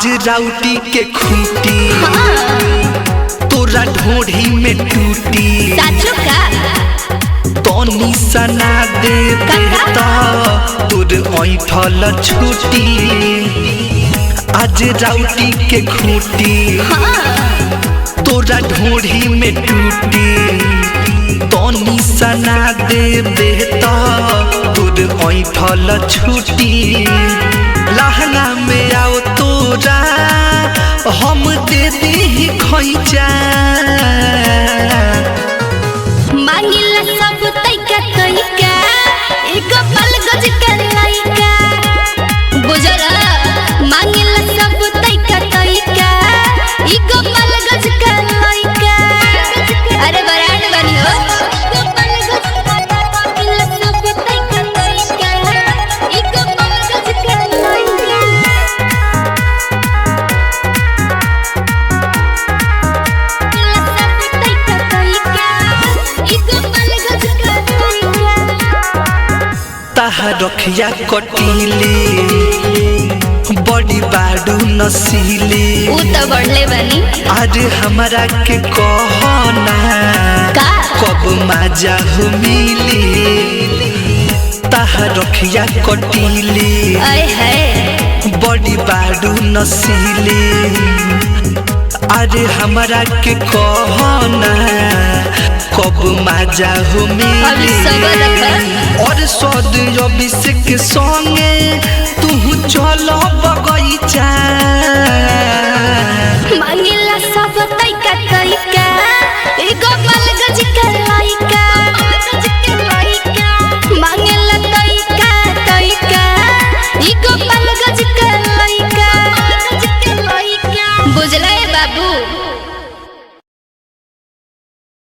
आज राउटी के खूंटी तोरा ढोढ़ी में टूटी तनी सना दे देता तोर ऐठल छूटी। आज राउटी के खूंटी तोरा ढोढ़ी में टूटी तनी सना दे देता तोर ऐठल छूटी। लहंगा में आओ तोरा हम दे दी खोइचा मांगिला सब तैका तैका एक पल गज के लइका गुजरा मांगिला सब तैका तैका एक पल गज के लइका। अरे बरान बनी हो एक पल गज मांगिला सब तैका तैका एक पल गज के लइका। ताहा रखिया कटीले बड़ी बाडू नसीले उ त बढ़ले बनी आज हमरा के कहना का कब मजा हो मिली। ताहा रखिया कटीले आय है बड़ी बाडू नसीले आज हमरा के कहना कब मजा हो मिली। सबर रख और सद अभिषेक संगे तू चल